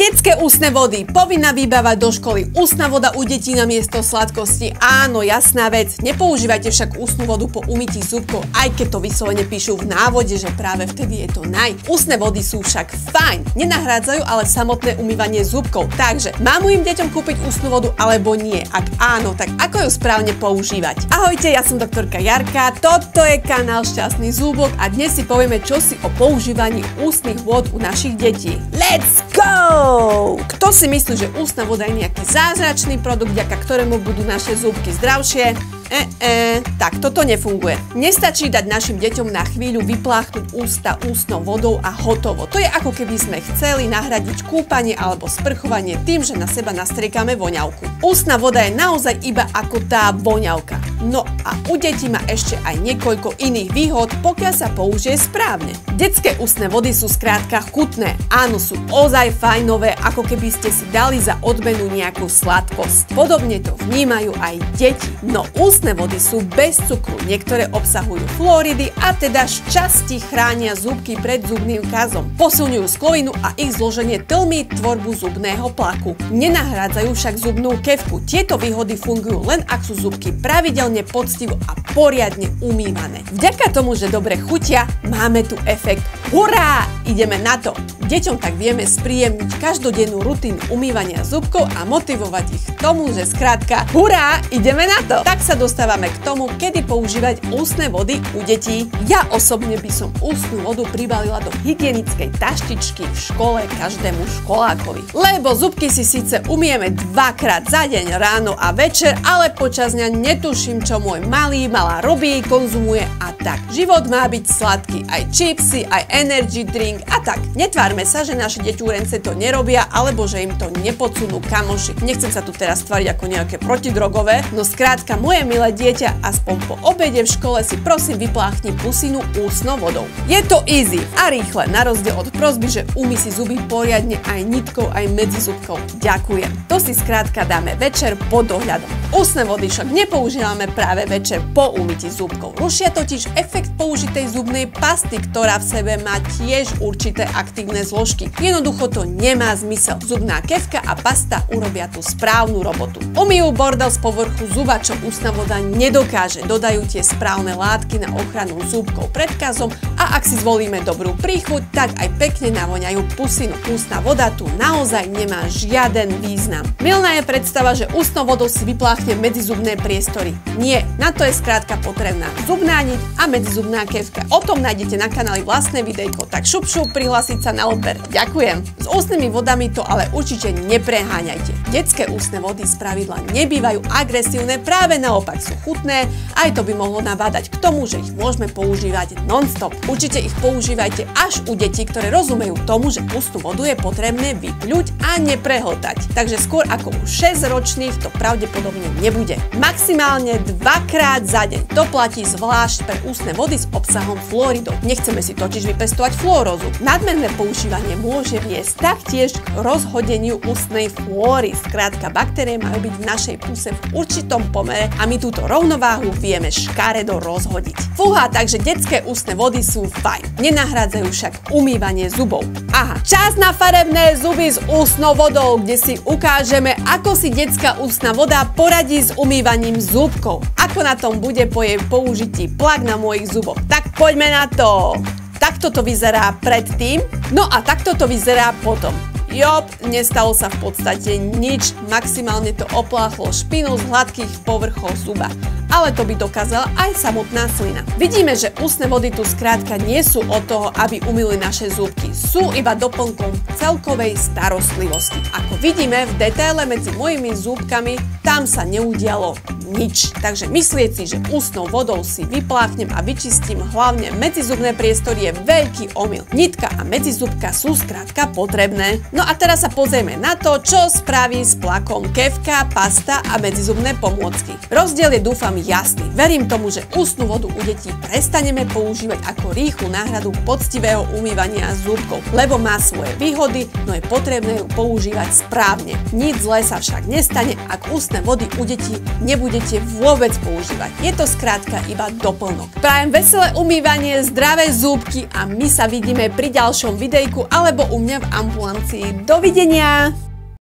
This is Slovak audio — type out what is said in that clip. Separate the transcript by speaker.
Speaker 1: Detské ústne vody, povinná výbava do školy, ústna voda u detí namiesto sladkosti. Áno, jasná vec, nepoužívajte však ústnu vodu po umytí zubkov, aj keď to vyslovene píšu v návode, že práve vtedy je to naj. Ústne vody sú však fajn, nenahrádzajú ale samotné umývanie zubkov. Takže mám mojim deťom kúpiť ústnu vodu alebo nie? Ak áno, tak ako ju správne používať? Ahojte, ja som doktorka Jarka, toto je kanál Šťastný zúbok a dnes si povieme čosi o používaní ústnych vôd u našich detí. Let's go! Kto si myslí, že ústna voda je nejaký zázračný produkt, vďaka ktorému budú naše zúbky zdravšie? Tak toto nefunguje. Nestačí dať našim deťom na chvíľu vypláchnuť ústa ústnou vodou a hotovo. To je ako keby sme chceli nahradiť kúpanie alebo sprchovanie tým, že na seba nastriekame voňavku. Ústna voda je naozaj iba ako tá voňavka. No a u detí má ešte aj niekoľko iných výhod, pokiaľ sa použije správne. Detské ústne vody sú skrátka chutné. Áno, sú ozaj fajnové, ako keby ste si dali za odmenu nejakú sladkosť. Podobne to vnímajú aj deti. No ústne vody sú bez cukru, niektoré obsahujú fluoridy a teda šťastí chránia zúbky pred zubným kazom. Posilňujú sklovinu a ich zloženie tlmí tvorbu zubného plaku. Nenahrádzajú však zubnú kefku. Tieto výhody fungujú len ak sú zubky pravidelne, poctivo a poriadne umývané. Vďaka tomu, že dobre chutia, máme tu efekt hurá! Ideme na to! Deťom tak vieme spríjemniť každodennú rutínu umývania zubkov a motivovať ich k tomu, že skrátka hurá! Ideme na to! Tak sa dostávame k tomu, kedy používať ústne vody u detí. Ja osobne by som ústnu vodu pribalila do hygienickej taštičky v škole každému školákovi. Lebo zubky si síce umieme dvakrát za deň, ráno a večer, ale počas dňa netuším, čo môj malá robí, konzumuje a tak. Život má byť sladký, aj čipsy, aj energy drink a tak. Netvárme sa, že naše deťúrence to nerobia, alebo že im to nepodsunú kamoši. Nechcem sa tu teraz tvariť ako nejaké protidrogové, no skrátka moje milé dieťa aspoň po obede v škole si prosím vypláchni pusinu ústnou vodou. Je to easy a rýchle, na rozdiel od prosby, že umý si zuby poriadne aj nitkou, aj medzi zubkou. Ďakujem. To si skrátka dáme večer pod dohľadom. Ústne vody však nepoužívame práve večer po umytí zubkov. Rušia totiž efekt použitej zubnej pasty, ktorá v sebe má tiež určité aktívne zložky. Jednoducho to nemá zmysel. Zubná kefka a pasta urobia tú správnu robotu. Umyjú bordel z povrchu zuba, čo ústna voda nedokáže. Dodajú tie správne látky na ochranu zúbkov pred kazom a ak si zvolíme dobrú príchuť, tak aj pekne navoňajú pusinu. Ústna voda tu naozaj nemá žiaden význam. Mylná je predstava, že ústnou vodou si vypláchne medzizubné priestory. Nie, na to je skrátka potrebná zubná niť a medzizubná kefka. O tom nájdete na kanáli vlastné videjko, tak šup, prihlásiť sa na odber. Ďakujem. S ústnymi vodami to ale určite nepreháňajte. Detské ústne vody spravidla nebývajú agresívne, práve naopak sú chutné, aj to by mohlo nabádať k tomu, že ich môžeme používať non-stop. Určite ich používajte až u detí, ktoré rozumejú tomu, že ústnu vodu je potrebné vypľuť a neprehltať. Takže skôr ako u 6-ročných to pravdepodobne nebude. Maximálne 2-krát za deň. To platí zvlášť pre ústne vody s obsahom fluoridov. Nechceme si totiž vypestovať fluorózu. Nadmerné používanie môže viesť taktiež k rozhodeniu ústnej flóry. Skrátka, baktérie majú byť v našej puse v určitom pomere a my túto rovnováhu vieme škaredo rozhodiť. Fúha, takže detské ústne vody sú fajn. Nenahrádzajú však umývanie zubov. Aha, čas na farebné zuby s ústnou vodou, kde si ukážeme, ako si detská ústna voda poradí s umývaním zúbkov. Ako na tom bude po jej použití plak na mojich zuboch. Tak poďme na to! Takto to vyzerá predtým, no a takto to vyzerá potom. Jop, nestalo sa v podstate nič, maximálne to opláchlo špinu z hladkých povrchov zuba. Ale to by dokázala aj samotná slina. Vidíme, že ústne vody tu skrátka nie sú od toho, aby umyli naše zúbky. Sú iba doplnkom celkovej starostlivosti. Ako vidíme v detaile medzi mojimi zúbkami, tam sa neudialo nič. Takže myslieť si, že ústnou vodou si vypláchnem a vyčistím hlavne medzizubné priestory je veľký omyl. Nitka a medzizubka sú skrátka potrebné. No a teraz sa pozrieme na to, čo spraví s plakom kefka, pasta a medzizubné pomôcky. Rozdiel je dúfam jasný. Verím tomu, že ústnu vodu u detí prestaneme používať ako rýchlu náhradu poctivého umývania zúbkov, lebo má svoje výhody, no je potrebné ju používať správne. Nič zlé sa však nestane, ak ústne vody u detí nebudete nebudete vôbec používať. Je to skrátka iba doplnok. Prajem veselé umývanie, zdravé zúbky a my sa vidíme pri ďalšom videjku alebo u mňa v ambulancii. Dovidenia!